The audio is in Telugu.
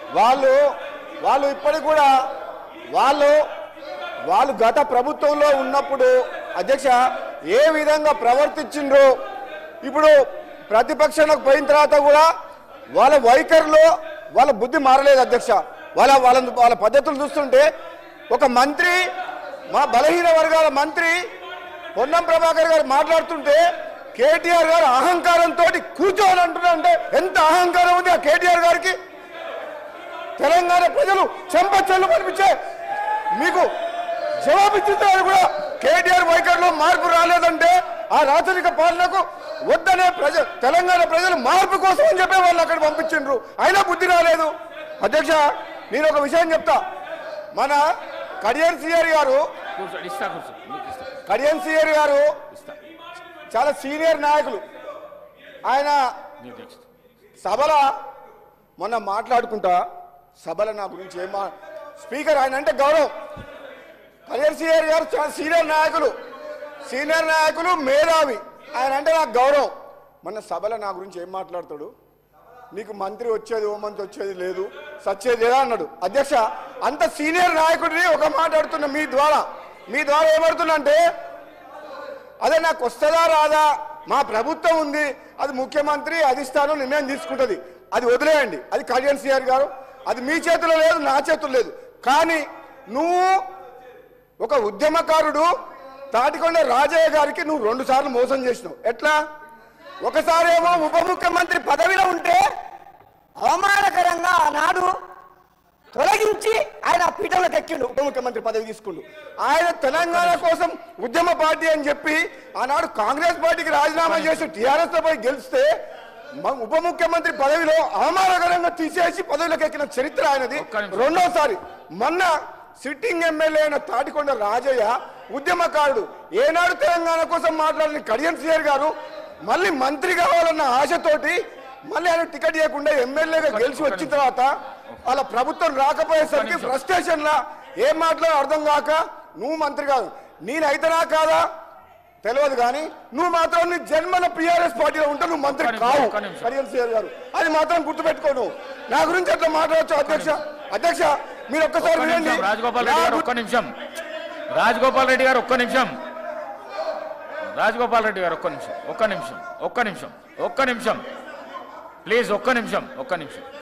వాళ్ళు వాళ్ళు ఇప్పటికి కూడా వాళ్ళు గత ప్రభుత్వంలో ఉన్నప్పుడు అధ్యక్ష ఏ విధంగా ప్రవర్తించిండ్రో ఇప్పుడు ప్రతిపక్షంలోకి పోయిన తర్వాత కూడా వాళ్ళ వైఖరిలో వాళ్ళ బుద్ధి మారలేదు అధ్యక్ష. వాళ్ళ పద్ధతులు చూస్తుంటే ఒక మంత్రి మా బలహీన వర్గాల మంత్రి పొన్నం ప్రభాకర్ గారు మాట్లాడుతుంటే కేటీఆర్ గారు అహంకారంతో కూర్చోని అంటున్నారంటే ఎంత అహంకారం ఉంది ఆ కేటీఆర్ గారికి. తెలంగాణ ప్రజలు చెంపచెల్లు కనిపించే మీకు జవాబిచ్చుతారు కూడా కేటీఆర్ వైఖరిలో మార్పు రాలేదంటే ఆ రాచరిక పాలనకు వద్దనే తెలంగాణ ప్రజలు మార్పు కోసం అని చెప్పే వాళ్ళు అక్కడ పంపించిండ్రు, అయినా బుద్ధి రాలేదు. అధ్యక్ష నేను ఒక విషయం చెప్తా. మన కడియం సిఆర్ గారు చాలా సీనియర్ నాయకులు. ఆయన సభలో మొన్న మాట్లాడుకుంటా సభలో నా గురించి స్పీకర్ ఆయన అంటే గౌరవం. కడియం సిఆర్ గారు చాలా సీనియర్ నాయకులు మేధావి, ఆయన అంటే నాకు గౌరవం. మొన్న సభలో నా గురించి ఏం మాట్లాడతాడు, నీకు మంత్రి వచ్చేది హోంమంత్రి వచ్చేది లేదు సచ్చేది లేదా అన్నాడు. అధ్యక్ష అంత సీనియర్ నాయకుడిని ఒక మాట్లాడుతున్నా మీ ద్వారా ఏమడుతున్నా అంటే అదే నాకు వస్తుందా రాదా, మా ప్రభుత్వం ఉంది, అది ముఖ్యమంత్రి అధిష్టానం నిర్ణయం తీసుకుంటుంది, అది వదిలేయండి, అది కళ్యాణ్ సిఆర్ గారు, అది మీ చేతిలో లేదు నా చేతుల్లో లేదు. కానీ నువ్వు ఒక ఉద్యమకారుడు తాటికొండ రాజయ్య గారికి నువ్వు 2 సార్లు మోసం చేసినావు. ఎట్లా? ఒకసారి ఏమో ఉప ముఖ్యమంత్రి పదవిలో ఉంటే అవమానకరంగా ఆనాడు తొలగించి ఆయన పీఠంలోకి ఎక్కిండు, ఉప ముఖ్యమంత్రి పదవి తీసుకుండు. ఆయన తెలంగాణ కోసం ఉద్యమ పార్టీ అని చెప్పి ఆనాడు కాంగ్రెస్ పార్టీకి రాజీనామా చేసి టీఆర్ఎస్ పై గెలిస్తే ఉప ముఖ్యమంత్రి పదవిలో అవమానకరంగా తీసేసి పదవిలోకి ఎక్కిన చరిత్ర ఆయనది. రెండోసారి మొన్న సిట్టింగ్ ఎమ్మెల్యే అయిన తాటికొండ రాజయ్య ఉద్యమకారుడు, ఏనాడు తెలంగాణ కోసం మాట్లాడిన కడియం సిఆర్ గారు మళ్ళీ మంత్రి కావాలన్న ఆశతోటి మళ్ళీ ఆయన టికెట్ ఇవ్వకుండా ఎమ్మెల్యేగా గెలిచి వచ్చిన తర్వాత వాళ్ళ ప్రభుత్వం రాకపోయేసరికి ఫ్రస్ట్రేషన్ లా ఏం మాట్లాడో అర్థం కాక నువ్వు మంత్రి కాదు నేనైతేనా కాదా తెలియదు, కానీ నువ్వు మాత్రం నీ జన్మల టీఆర్ఎస్ పార్టీలో ఉంటే నువ్వు మంత్రి కావు కడియం సిఆర్ గారు, అది మాత్రం గుర్తుపెట్టుకోను. నా గురించి అట్లా మాట్లాడచ్చు అధ్యక్ష మీరు ఒక్కసారి వినండి. రాజగోపాల్ రెడ్డి గారు ఒక్క నిమిషం ప్లీజ్ ఒక్క నిమిషం